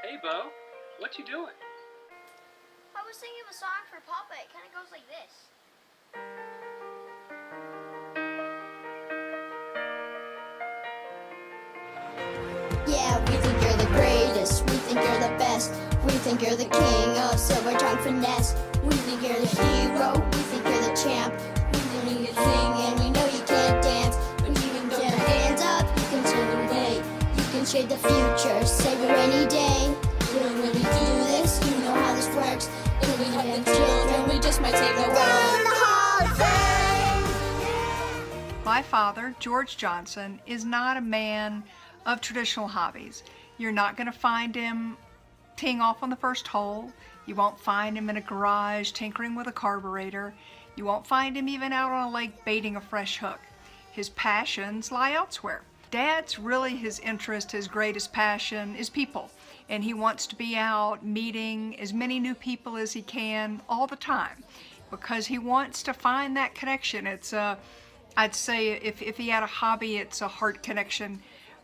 Hey, Bo, what you doing? I was thinking of a song for Papa. It kind of goes like this. Yeah, we think you're the greatest, we think you're the best, we think you're the king of silver tongue finesse. We think you're the hero, we think you're the champ, we think you can sing and we know you can't dance. But you can put your hands up, you can turn away, you can shade the future, save a rainy day. You don't really do this, you know how this works. If we have children, we just might save the world. My father, George Johnson, is not a man of traditional hobbies. You're not going to find him teeing off on the first hole. You won't find him in a garage tinkering with a carburetor. You won't find him even out on a lake baiting a fresh hook. His passions lie elsewhere. Dad's really his interest, his greatest passion is people. And he wants to be out meeting as many new people as he can all the time because he wants to find that connection. It's I'd say if he had a hobby, it's a heart connection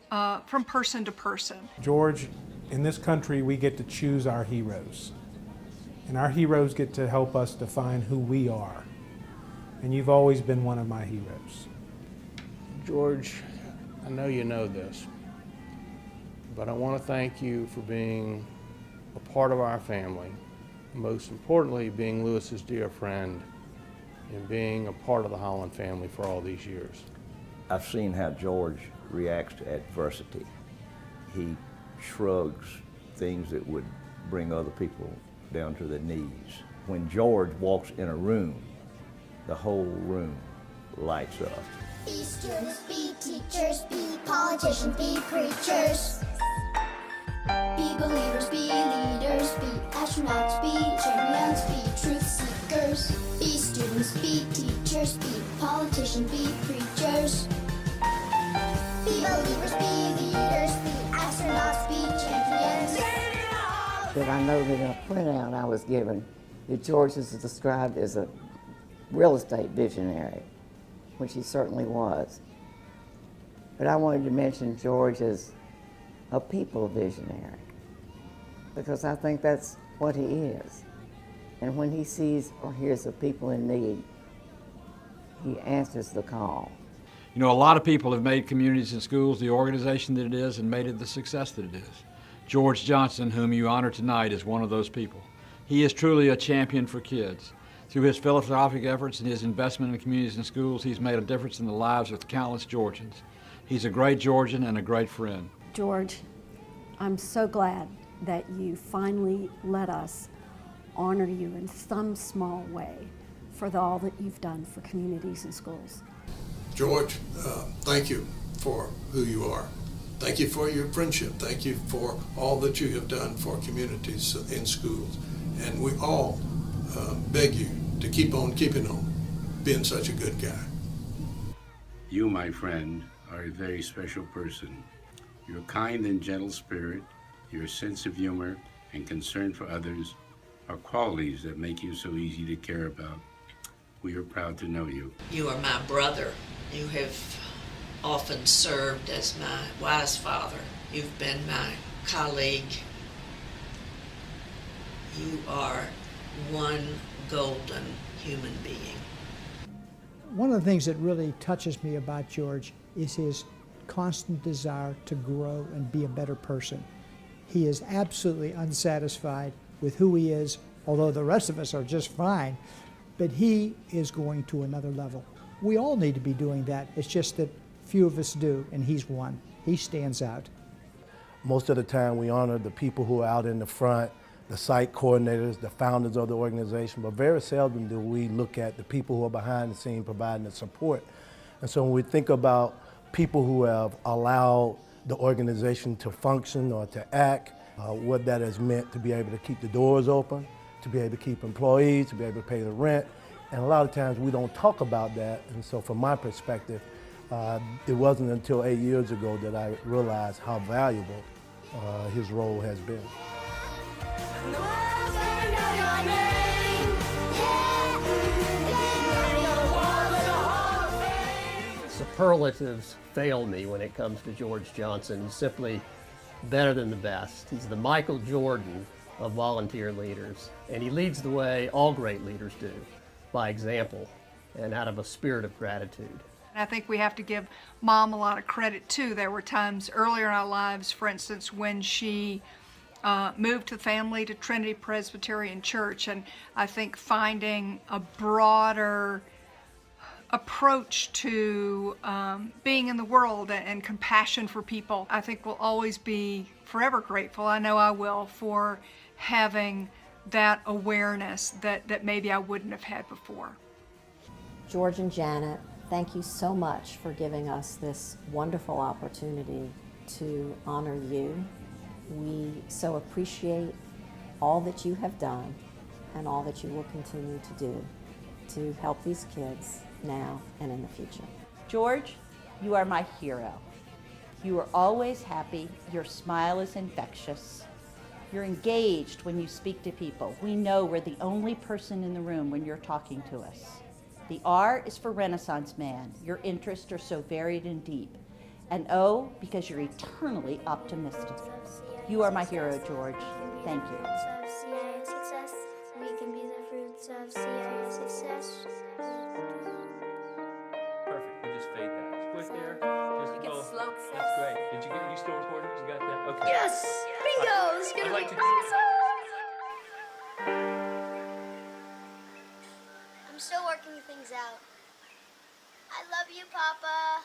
from person to person. George, in this country, we get to choose our heroes. And our heroes get to help us define who we are. And you've always been one of my heroes. George, I know you know this, but I want to thank you for being a part of our family, most importantly, being Lewis's dear friend and being a part of the Holland family for all these years. I've seen how George reacts to adversity. He shrugs things that would bring other people down to their knees. When George walks in a room, the whole room lights up. Be students, be teachers, be politicians, be preachers. Be believers, be leaders, be astronauts, be champions, be truth seekers. Be students, be teachers, be politicians, be preachers. Be believers, be leaders, be astronauts, be champions. But I know that in a printout I was given that George is described as a real estate visionary, which he certainly was. But I wanted to mention George as a people visionary, because I think that's what he is. And when he sees or hears of people in need, he answers the call. You know, a lot of people have made Communities in Schools the organization that it is and made it the success that it is. George Johnson, whom you honor tonight, is one of those people. He is truly a champion for kids. Through his philanthropic efforts and his investment in Communities in Schools, he's made a difference in the lives of countless Georgians. He's a great Georgian and a great friend. George, I'm so glad that you finally let us honor you in some small way for all that you've done for Communities in Schools. George, thank you for who you are. Thank you for your friendship. Thank you for all that you have done for Communities in Schools. And we all beg you to keep on keeping on being such a good guy. You, my friend, are a very special person. Your kind and gentle spirit, your sense of humor, and concern for others are qualities that make you so easy to care about. We are proud to know you. You are my brother. You have often served as my wise father. You've been my colleague. You are one golden human being. One of the things that really touches me about George is his constant desire to grow and be a better person. He is absolutely unsatisfied with who he is, although the rest of us are just fine, but he is going to another level. We all need to be doing that. It's just that few of us do, and he's one. He stands out. Most of the time we honor the people who are out in the front, the site coordinators, the founders of the organization, but very seldom do we look at the people who are behind the scene providing the support. And so when we think about people who have allowed the organization to function or to act, what that has meant to be able to keep the doors open, to be able to keep employees, to be able to pay the rent. And a lot of times we don't talk about that. And so from my perspective, it wasn't until 8 years ago that I realized how valuable his role has been. Superlatives fail me when it comes to George Johnson. Simply better than the best. He's the Michael Jordan of volunteer leaders, and he leads the way all great leaders do, by example and out of a spirit of gratitude. And I think we have to give Mom a lot of credit too. There were times earlier in our lives, for instance, when she moved the family to Trinity Presbyterian Church, and I think finding a broader approach to being in the world and compassion for people, I think we'll always be forever grateful. I know I will, for having that awareness that maybe I wouldn't have had before. George and Janet, thank you so much for giving us this wonderful opportunity to honor you. We so appreciate all that you have done and all that you will continue to do to help these kids now and in the future. George, you are my hero. You are always happy. Your smile is infectious. You're engaged when you speak to people. We know we're the only person in the room when you're talking to us. The R is for Renaissance man. Your interests are so varied and deep. And O, because you're eternally optimistic. You are my hero, George. Thank you. We can be the fruits of CIS success. Perfect. We just fade that. It's quick there. Just get go. slow. That's great. Did you still recording? You got that? Okay. Yes! Bingo! This is gonna I'd like be to- awesome! I'm still working things out. I love you, Papa.